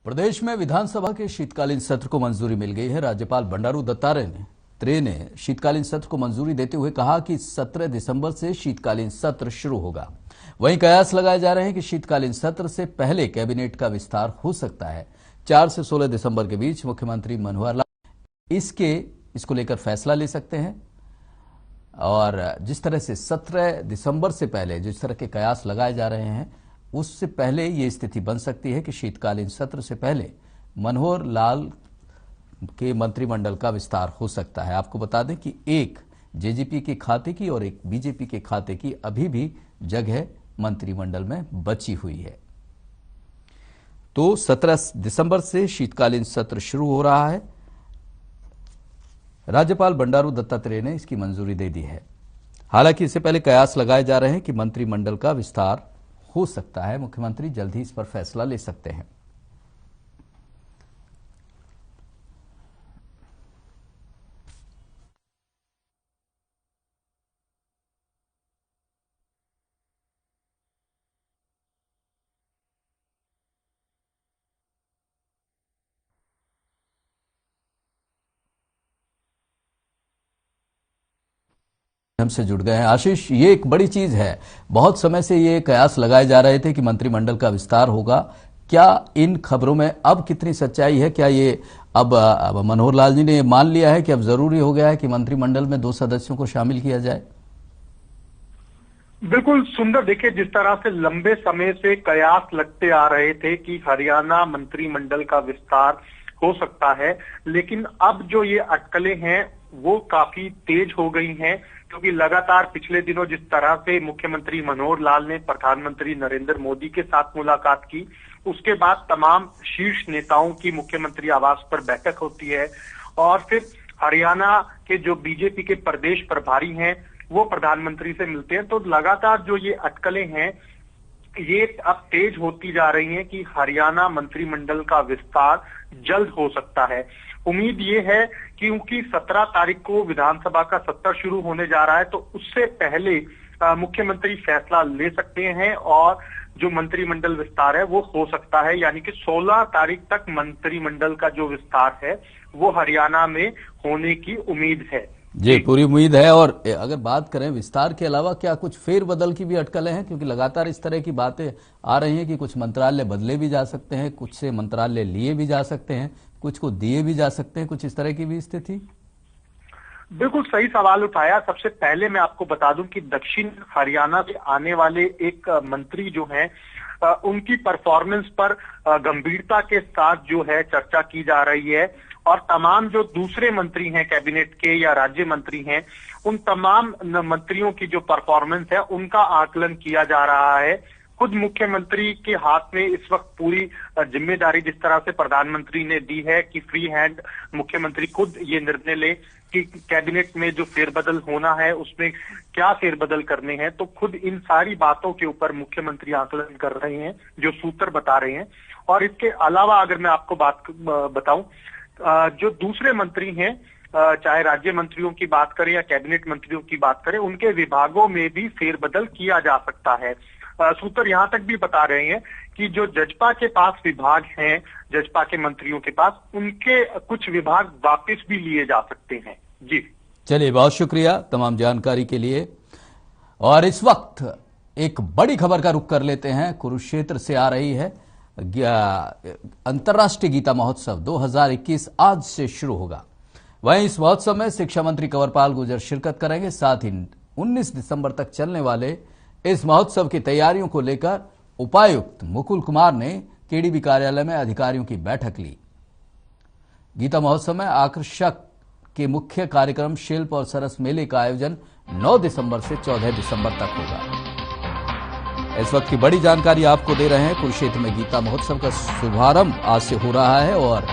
प्रदेश में विधानसभा के शीतकालीन सत्र को मंजूरी मिल गई है। राज्यपाल बंडारू दत्तात्रेय ने शीतकालीन सत्र को मंजूरी देते हुए कहा कि 17 दिसंबर से शीतकालीन सत्र शुरू होगा। वहीं कयास लगाए जा रहे हैं कि शीतकालीन सत्र से पहले कैबिनेट का विस्तार हो सकता है। 4 से 16 दिसंबर के बीच मुख्यमंत्री मनोहर लाल इसको लेकर फैसला ले सकते हैं। और जिस तरह से 17 दिसंबर से पहले जिस तरह के कयास लगाए जा रहे हैं, उससे पहले ये स्थिति बन सकती है कि शीतकालीन सत्र से पहले मनोहर लाल के मंत्रिमंडल का विस्तार हो सकता है। आपको बता दें कि एक जेजेपी के खाते की और एक बीजेपी के खाते की अभी भी जगह मंत्रिमंडल में बची हुई है। तो 17 दिसंबर से शीतकालीन सत्र शुरू हो रहा है। राज्यपाल बंडारू दत्तात्रेय ने इसकी मंजूरी दे दी है। हालांकि इससे पहले कयास लगाए जा रहे हैं कि मंत्रिमंडल का विस्तार हो सकता है। मुख्यमंत्री जल्द ही इस पर फैसला ले सकते हैं। हमसे जुड़ गए हैं आशीष। ये एक बड़ी चीज है, बहुत समय से ये कयास लगाए जा रहे थे कि मंत्रिमंडल का विस्तार होगा। क्या इन खबरों में अब कितनी सच्चाई है? क्या ये अब मनोहर लाल जी ने मान लिया है कि अब जरूरी हो गया है कि मंत्रिमंडल में 2 सदस्यों को शामिल किया जाए? बिल्कुल सुंदर, देखिए जिस तरह से लंबे समय से कयास लगते आ रहे थे कि हरियाणा मंत्रिमंडल का विस्तार हो सकता है, लेकिन अब जो ये अटकलें हैं वो काफी तेज हो गई हैं, क्योंकि लगातार पिछले दिनों जिस तरह से मुख्यमंत्री मनोहर लाल ने प्रधानमंत्री नरेंद्र मोदी के साथ मुलाकात की, उसके बाद तमाम शीर्ष नेताओं की मुख्यमंत्री आवास पर बैठक होती है और फिर हरियाणा के जो बीजेपी के प्रदेश प्रभारी हैं वो प्रधानमंत्री से मिलते हैं। तो लगातार जो ये अटकलें हैं ये अब तेज होती जा रही हैं कि हरियाणा मंत्रिमंडल का विस्तार जल्द हो सकता है। उम्मीद ये है क्योंकि 17 तारीख को विधानसभा का सत्र शुरू होने जा रहा है, तो उससे पहले मुख्यमंत्री फैसला ले सकते हैं और जो मंत्रिमंडल विस्तार है वो हो सकता है। यानी कि 16 तारीख तक मंत्रिमंडल का जो विस्तार है वो हरियाणा में होने की उम्मीद है। जी, पूरी उम्मीद है। और अगर बात करें विस्तार के अलावा क्या कुछ फेरबदल की भी अटकलें हैं? क्योंकि लगातार इस तरह की बातें आ रही हैं कि कुछ मंत्रालय बदले भी जा सकते हैं, कुछ से मंत्रालय लिए भी जा सकते हैं, कुछ को दिए भी जा सकते हैं, कुछ इस तरह की भी स्थिति। बिल्कुल सही सवाल उठाया। सबसे पहले मैं आपको बता दूं कि दक्षिण हरियाणा से आने वाले एक मंत्री जो हैं उनकी परफॉर्मेंस पर गंभीरता के साथ जो है चर्चा की जा रही है और तमाम जो दूसरे मंत्री हैं कैबिनेट के या राज्य मंत्री हैं उन तमाम मंत्रियों की जो परफॉर्मेंस है उनका आकलन किया जा रहा है। खुद मुख्यमंत्री के हाथ में इस वक्त पूरी जिम्मेदारी जिस तरह से प्रधानमंत्री ने दी है कि फ्री हैंड मुख्यमंत्री खुद ये निर्णय ले कि कैबिनेट में जो फेरबदल होना है उसमें क्या फेरबदल करने हैं, तो खुद इन सारी बातों के ऊपर मुख्यमंत्री आकलन कर रहे हैं, जो सूत्र बता रहे हैं। और इसके अलावा अगर मैं आपको बात बताऊं, जो दूसरे मंत्री हैं, चाहे राज्य मंत्रियों की बात करें या कैबिनेट मंत्रियों की बात करें, उनके विभागों में भी फेरबदल किया जा सकता है। सूत्र यहां तक भी बता रहे हैं कि जो जजपा के पास विभाग हैं, जजपा के मंत्रियों के पास, उनके कुछ विभाग वापस भी लिए जा सकते हैं। जी चलिए, बहुत शुक्रिया तमाम जानकारी के लिए। और इस वक्त एक बड़ी खबर का रुख कर लेते हैं। कुरुक्षेत्र से आ रही है। अंतर्राष्ट्रीय गीता महोत्सव 2021 आज से शुरू होगा। वहीं इस महोत्सव में शिक्षा मंत्री कंवरपाल गुर्जर शिरकत करेंगे। साथ ही 19 दिसंबर तक चलने वाले इस महोत्सव की तैयारियों को लेकर उपायुक्त मुकुल कुमार ने केडीबी कार्यालय में अधिकारियों की बैठक ली। गीता महोत्सव में आकर्षक के मुख्य कार्यक्रम शिल्प और सरस मेले का आयोजन 9 दिसंबर से 14 दिसंबर तक होगा। इस वक्त की बड़ी जानकारी आपको दे रहे हैं। कुरुक्षेत्र में गीता महोत्सव का शुभारंभ आज से हो रहा है और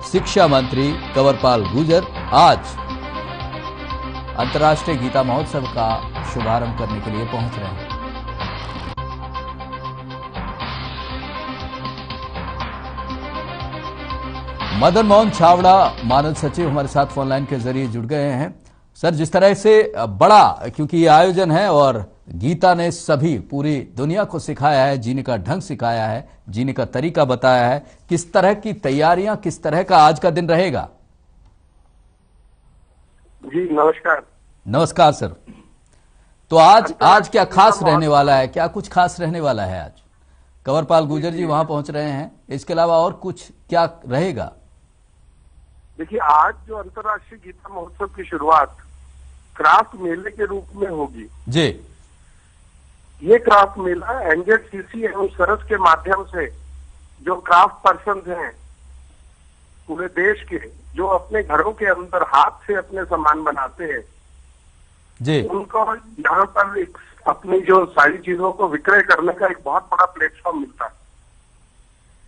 शिक्षा मंत्री कंवरपाल गुर्जर आज अंतर्राष्ट्रीय गीता महोत्सव का शुभारंभ करने के लिए पहुंच रहे हैं। मदन मोहन छावड़ा मानद सचिव हमारे साथ फोन लाइन के जरिए जुड़ गए हैं। सर, जिस तरह से बड़ा, क्योंकि ये आयोजन है और गीता ने सभी पूरी दुनिया को सिखाया है, जीने का ढंग सिखाया है, जीने का तरीका बताया है। किस तरह की तैयारियां, किस तरह का आज का दिन रहेगा? जी नमस्कार। नमस्कार सर। तो आज क्या खास रहने वाला है? क्या कुछ खास रहने वाला है आज? कंवरपाल गुर्जर जी वहां पहुंच रहे हैं, इसके अलावा और कुछ क्या रहेगा? देखिए, आज जो अंतर्राष्ट्रीय गीता महोत्सव की शुरुआत क्राफ्ट मेले के रूप में होगी जी। ये क्राफ्ट मेला एनजेडसीसी एवं सरस के माध्यम से जो क्राफ्ट पर्सन हैं पूरे देश के, जो अपने घरों के अंदर हाथ से अपने सामान बनाते हैं जी, उनको यहाँ पर एक अपनी जो सारी चीजों को विक्रय करने का एक बहुत बड़ा प्लेटफॉर्म मिलता है।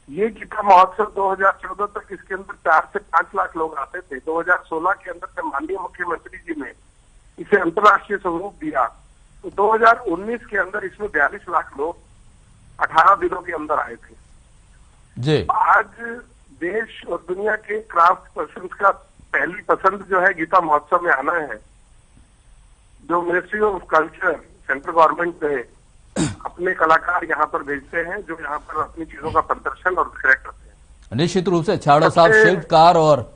ये गीता महोत्सव 2014 तक इसके अंदर 4 से 5 लाख लोग आते थे। 2016 के अंदर जब माननीय मुख्यमंत्री जी ने इसे अंतर्राष्ट्रीय स्वरूप दिया तो 2019 के अंदर इसमें 42 लाख लोग 18 दिनों के अंदर आए थे जी। आज देश और दुनिया के क्राफ्ट पर्सन का पहली पसंद जो है गीता महोत्सव में आना है। जो ministry of culture central government ने अपने कलाकार यहाँ पर भेजते हैं, जो यहाँ पर अपनी चीजों का प्रदर्शन और विक्रय करते हैं। निश्चित रूप से छाड़ा साहब शिल्पकार और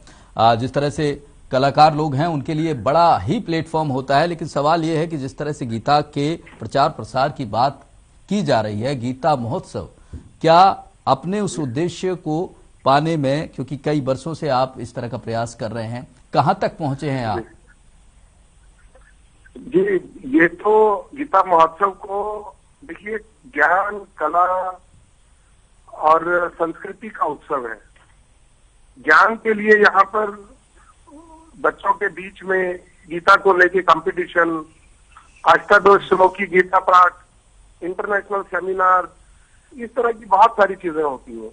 जिस तरह से कलाकार लोग हैं उनके लिए बड़ा ही प्लेटफॉर्म होता है। लेकिन सवाल यह है कि जिस तरह से गीता के प्रचार प्रसार की बात की जा रही है, गीता महोत्सव क्या अपने उस उद्देश्य को पाने में, क्योंकि कई वर्षों से आप इस तरह का प्रयास कर रहे हैं, कहां तक पहुंचे हैं आप? जी, ये तो गीता महोत्सव को देखिए ज्ञान, कला और संस्कृति का उत्सव है। ज्ञान के लिए यहाँ पर बच्चों के बीच में गीता को लेके कंपटीशन, अष्टादश श्लोकी गीता पाठ, इंटरनेशनल सेमिनार, इस तरह की बहुत सारी चीजें होती हैं।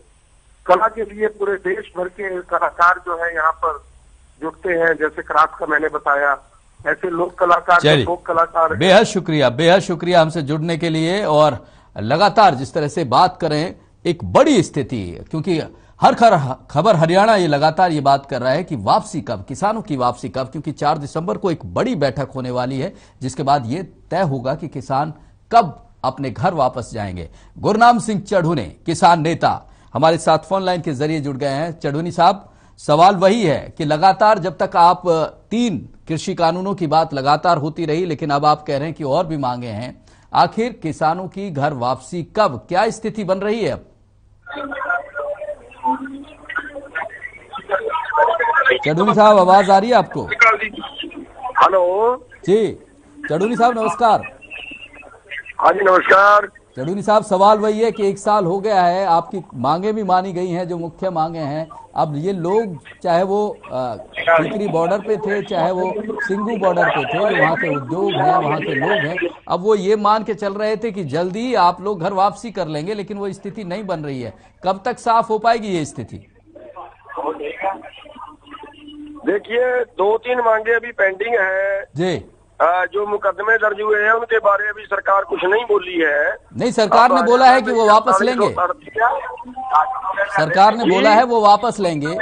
कला के लिए पूरे देश भर के कलाकार जो है यहाँ पर जुटते हैं। जैसे क्राफ्ट का मैंने बताया, ऐसे लोक कलाकार, फोक कलाकार। बेहद शुक्रिया हमसे जुड़ने के लिए। और लगातार जिस तरह से बात करें, एक बड़ी स्थिति, क्योंकि हर खबर हरियाणा ये लगातार ये बात कर रहा है कि वापसी कब, किसानों की वापसी कब, क्योंकि 4 दिसंबर को एक बड़ी बैठक होने वाली है जिसके बाद ये तय होगा कि किसान कब अपने घर वापस जाएंगे। गुरनाम सिंह चढ़ूने, किसान नेता, हमारे साथ फोन लाइन के जरिए जुड़ गए हैं। चढ़ूनी साहब, सवाल वही है कि लगातार जब तक आप 3 कृषि कानूनों की बात लगातार होती रही, लेकिन अब आप कह रहे हैं कि और भी मांगे हैं, आखिर किसानों की घर वापसी कब, क्या स्थिति बन रही है अब? चढ़ूनी साहब, आवाज आ रही है आपको? हेलो जी, चढ़ूनी साहब नमस्कार। हाँ जी नमस्कार। चढ़ूनी साहब, सवाल वही है कि 1 साल हो गया है, आपकी मांगे भी मानी गई हैं, जो मुख्य मांगे हैं। अब ये लोग, चाहे वो टिकरी बॉर्डर पे थे, चाहे वो सिंगू बॉर्डर पे थे, जो वहाँ के उद्योग हैं, वहाँ के लोग हैं, अब वो ये मान के चल रहे थे कि जल्दी आप लोग घर वापसी कर लेंगे, लेकिन वो स्थिति नहीं बन रही है। कब तक साफ हो पाएगी ये स्थिति? देखिए, 2-3 मांगे अभी पेंडिंग है जी। जो मुकदमे दर्ज हुए हैं उनके बारे में अभी सरकार कुछ नहीं बोली है। नहीं, सरकार ने बोला है कि वो वापस लेंगे। सरकार ने बोला है वो वापस लेंगे।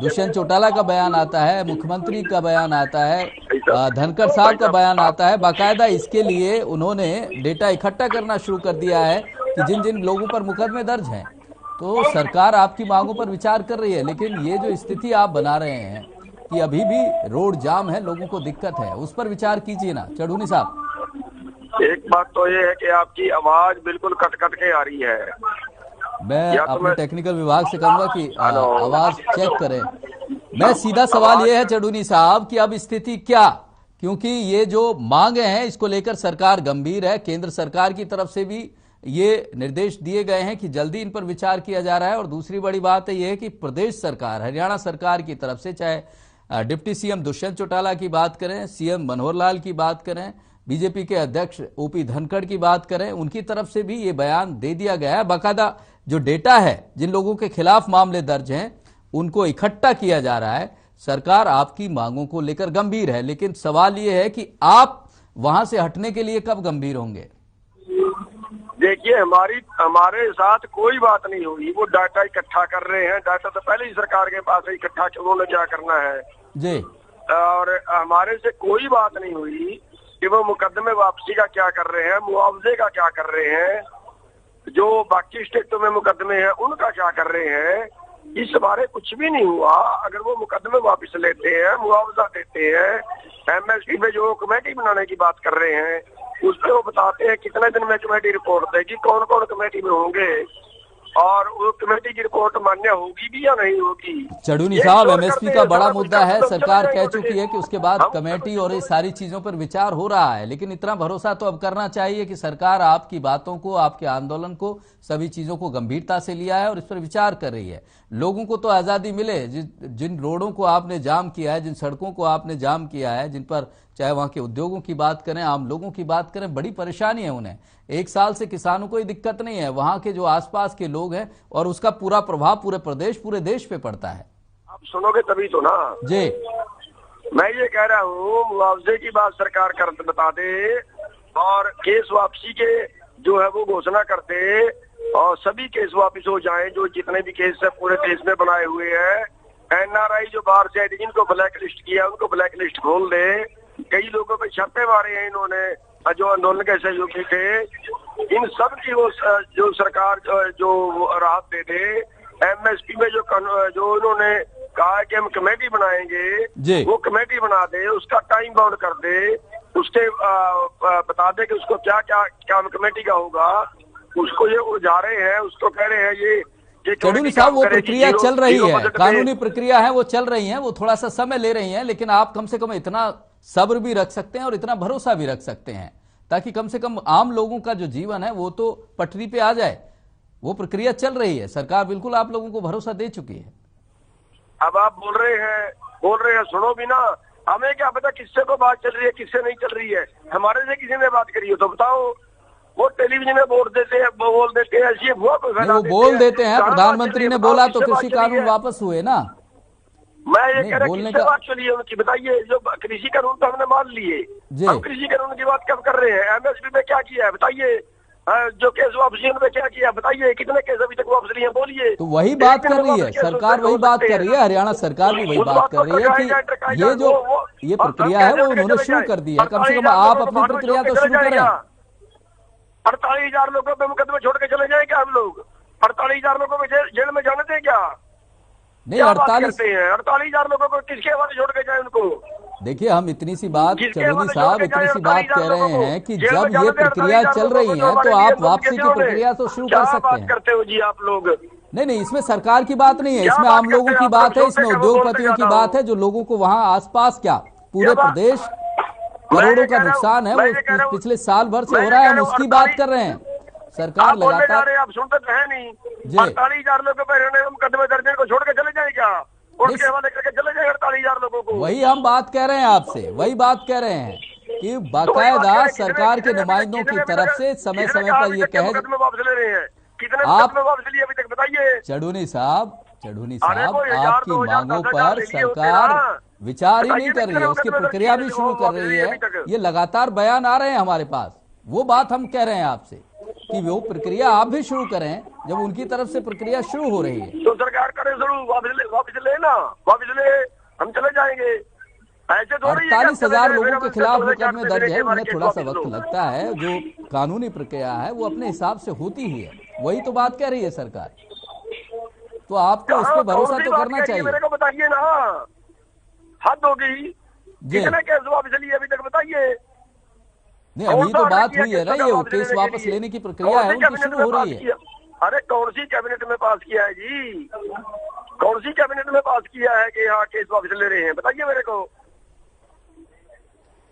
दुष्यंत चौटाला का बयान आता है, मुख्यमंत्री का बयान आता है, धनखड़ साहब का बयान आता है। बाकायदा इसके लिए उन्होंने डेटा इकट्ठा करना शुरू कर दिया है कि जिन जिन लोगों पर मुकदमे दर्ज हैं। तो सरकार आपकी मांगों पर विचार कर रही है, लेकिन ये जो स्थिति आप बना रहे हैं कि अभी भी रोड जाम है, लोगों को दिक्कत है, उस पर विचार कीजिए ना चढ़ूनी साहब। एक बात तो ये है कि आपकी आवाज बिल्कुल कट कट के आ रही है। मैं अपने टेक्निकल विभाग से कहूंगा कि आवाज चेक करें। मैं सीधा सवाल ये है चढ़ूनी साहब कि अब स्थिति क्या, क्योंकि ये जो मांगे हैं इसको लेकर सरकार गंभीर है। केंद्र सरकार की तरफ से भी ये निर्देश दिए गए हैं कि जल्दी इन पर विचार किया जा रहा है। और दूसरी बड़ी बात है ये है कि प्रदेश सरकार, हरियाणा सरकार की तरफ से, चाहे डिप्टी सीएम दुष्यंत चौटाला की बात करें, सीएम मनोहर लाल की बात करें, बीजेपी के अध्यक्ष ओपी धनखड़ की बात करें, उनकी तरफ से भी ये बयान दे दिया गया है। बाकायदा जो डेटा है, जिन लोगों के खिलाफ मामले दर्ज हैं, उनको इकट्ठा किया जा रहा है। सरकार आपकी मांगों को लेकर गंभीर है, लेकिन सवाल ये है कि आप वहां से हटने के लिए कब गंभीर होंगे? देखिए, हमारे साथ कोई बात नहीं हुई। वो डाटा इकट्ठा कर रहे हैं। डाटा तो पहले ही सरकार के पास है इकट्ठा, उन्होंने क्या करना है जी। और हमारे से कोई बात नहीं हुई। कि वो मुकदमे वापसी का क्या कर रहे हैं, मुआवजे का क्या कर रहे हैं, जो बाकी स्टेटों में मुकदमे हैं उनका क्या कर रहे हैं, इस बारे कुछ भी नहीं हुआ। अगर वो मुकदमे वापस लेते हैं, मुआवजा देते हैं, एमएसपी पे जो कमेटी बनाने की बात कर रहे हैं उस पर वो बताते हैं कितने दिन में कमेटी रिपोर्ट देगी, कौन कौन कमेटी में होंगे और वो कमेटी की रिपोर्ट मान्य होगी भी या नहीं होगी। चढ़ूनी साहब, एमएसपी का बड़ा मुद्दा है, सरकार कह चुकी है कि उसके बाद कमेटी और ये सारी चीजों पर विचार हो रहा है, लेकिन इतना भरोसा तो अब करना चाहिए कि सरकार आपकी बातों को, आपके आंदोलन को, सभी चीजों को गंभीरता से लिया है और इस पर विचार कर रही है। लोगों को तो आजादी मिले। जिन रोडों को आपने जाम किया है, जिन सड़कों को आपने जाम किया है, जिन पर चाहे वहां के उद्योगों की बात करें, आम लोगों की बात करें, बड़ी परेशानी है उन्हें। एक साल से किसानों को दिक्कत नहीं है, वहां के जो आसपास के लोग हैं, और उसका पूरा प्रभाव पूरे प्रदेश, पूरे देश पे पड़ता है। आप सुनोगे तभी तो ना जी। मैं ये कह रहा हूँ, मुआवजे की बात सरकार कर बता दे और केस वापसी के जो है वो घोषणा कर दे और सभी केस वापस हो जाएं, जो जितने भी केस है पूरे देश में बनाए हुए हैं। एनआरआई जो बाहर से आए थे जिनको ब्लैक लिस्ट किया उनको ब्लैक लिस्ट खोल दे। कई लोगों पे छापे मारे हैं इन्होंने जो आंदोलन के सहयोगी थे, इन सब की वो जो सरकार जो राहत दे दे। एमएसपी में जो इन्होंने कहा है कि हम कमेटी बनाएंगे, वो कमेटी बना दे, उसका टाइम बाउंड कर दे, उसके बता दे कि उसको क्या क्या काम कमेटी का होगा। उसको ये उलझा रहे हैं, उसको कह रहे हैं ये चढ़ूनी साहब वो प्रक्रिया चल रही है, कानूनी प्रक्रिया है, वो चल रही है, वो थोड़ा सा समय ले रही है, लेकिन आप कम से कम इतना सब्र भी रख सकते हैं और इतना भरोसा भी रख सकते हैं ताकि कम से कम आम लोगों का जो जीवन है वो तो पटरी पे आ जाए। वो प्रक्रिया चल रही है, सरकार बिल्कुल आप लोगों को भरोसा दे चुकी है। अब आप बोल रहे हैं सुनो भी ना, हमें क्या पता किससे को बात चल रही है किससे नहीं चल रही है। हमारे से किसी ने बात करी हो तो बताओ। वो टेलीविजन में बोल देते हैं, बोल देते हैं, ऐसी वो बोल देते हैं। प्रधानमंत्री ने बोला तो कृषि कानून वापस हुए ना। मैं ये कह रहा किससे बात चलिए उनकी बताइए। जो कृषि कानून तो हमने मान लिए, हम कृषि कानून की बात कब कर रहे हैं? एमएसपी पे क्या किया है बताइए, जो केस वापसी उनपे क्या किया बताइए, कितने केस अभी तक वापस लिए बोलिए। तो वही बात कर रही है सरकार, वही बात कर रही है, हरियाणा सरकार भी वही बात कर रही है कि ये जो ये प्रक्रिया है वो उन्होंने शुरू कर दी है। कम से कम आप अपनी प्रक्रिया तो शुरू करें। 48,000 लोगों पे मुकदमे छोड़ के चले जाए क्या हम लोग? 48,000 लोगों को जेल में जाने दें क्या? नहीं, 48,000 लोगों को किसके हवाले छोड़ के जाए उनको? देखिए, हम इतनी सी बात चढ़ूनी साहब इतनी सी बात कह रहे हैं कि जब ये प्रक्रिया चल रही है तो आप वापसी की प्रक्रिया तो शुरू कर सकते हैं। करते हो जी आप लोग? नहीं, इसमें सरकार की बात नहीं है, इसमें आम लोगों की बात है, इसमें उद्योगपतियों की बात है, जो लोगों को वहाँ आसपास क्या पूरे प्रदेश करोड़ों का नुकसान है वो पिछले साल भर से हो रहा है, हम उसकी बात कर रहे हैं। सरकार लगातार आप सुनते तो है नहीं। 48,000 लोगों पर मुकदमे दर्ज को छोड़ के चले जाए क्या? उसके हवाले करके चले जाए 48,000 लोगों को। वही हम बात कह रहे हैं आपसे, वही बात कह रहे हैं कि बाकायदा सरकार के नुमाइंदों की तरफ से समय समय पर ये कहे वापस ले रहे हैं। कितने वापस लिए अभी तक बताइए? चढ़ूनी साहब आपकी मांगों पर सरकार विचार ही नहीं कर रही है, उसकी प्रक्रिया भी शुरू कर रही है। ये लगातार बयान आ रहे हैं हमारे पास, वो बात हम कह रहे हैं आपसे कि वो प्रक्रिया आप भी शुरू करें जब उनकी तरफ से प्रक्रिया शुरू हो रही है। तो सरकार करे जरूर, वापस लेना, वापस ले, हम चले जाएंगे। 48,000 लोगों के खिलाफ मुकदमे दर्ज है, उन्हें थोड़ा सा वक्त लगता है, जो कानूनी प्रक्रिया है वो अपने हिसाब से होती ही है, वही तो बात कह रही है सरकार। तो आपको उस पर भरोसा तो करना चाहिए। मेरे को बताइए ना, हद हो गई। कितने केस वापस लिए अभी तक बताइए? नहीं, अभी तो बात हुई है ना, ये केस वापस लेने की प्रक्रिया है उनकी शुरू हो रही है। अरे कौन सी कैबिनेट में पास किया है जी? कौन सी कैबिनेट में पास किया है कि यहाँ केस वापस ले रहे हैं? बताइए मेरे को।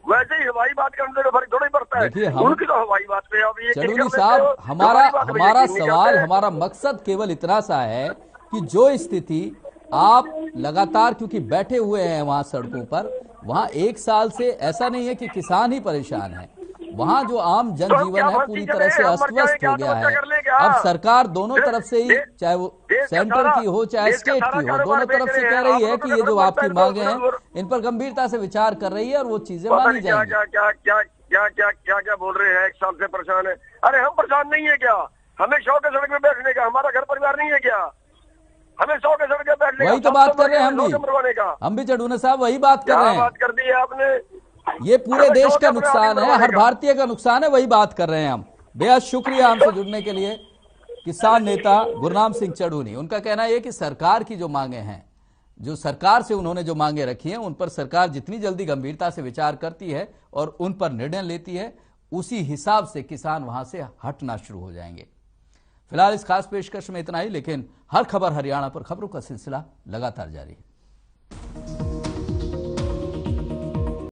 वैसे ही हवाई बात करने से फर्क थोड़ा ही पड़ता है, उनकी तो हवाई बात पे। अब ये चढ़ूनी साहब, हमारा सवाल, हमारा मकसद केवल इतना सा है कि जो स्थिति आप लगातार क्योंकि बैठे हुए हैं वहां सड़कों पर, वहां एक साल से ऐसा नहीं है कि किसान ही परेशान है, वहां जो आम जनजीवन है पूरी तरह से अस्त व्यस्त हो गया है। अब सरकार दोनों तरफ से ही, चाहे वो सेंट्रल की हो चाहे स्टेट की हो, दोनों तरफ से कह रही है कि ये जो आपकी मांगे हैं इन पर गंभीरता से विचार कर रही है और वो चीजें मानी जाएंगी। क्या बोल रहे हैं? एक साल से परेशान है। अरे हम परेशान नहीं है क्या? हमें शौक है सड़क में बैठने का, हमारा घर परिवार नहीं है क्या? हमें शौक है सड़क में बैठने का, वही तो बात कर रहे हैं हम भी चढ़ूने साहब, वही बात कर रहे हैं। बात कर दी है आपने। ये पूरे देश का नुकसान है, हर भारतीय का नुकसान है, वही बात कर रहे हैं हम। बेहद शुक्रिया हमसे जुड़ने के लिए किसान नेता गुरनाम सिंह चढ़ूनी। उनका कहना यह कि सरकार की जो मांगे हैं, जो सरकार से उन्होंने जो मांगे रखी हैं, उन पर सरकार जितनी जल्दी गंभीरता से विचार करती है और उन पर निर्णय लेती है, उसी हिसाब से किसान वहां से हटना शुरू हो जाएंगे। फिलहाल इस खास पेशकश में इतना ही, लेकिन हर खबर हरियाणा पर खबरों का सिलसिला लगातार जारी है।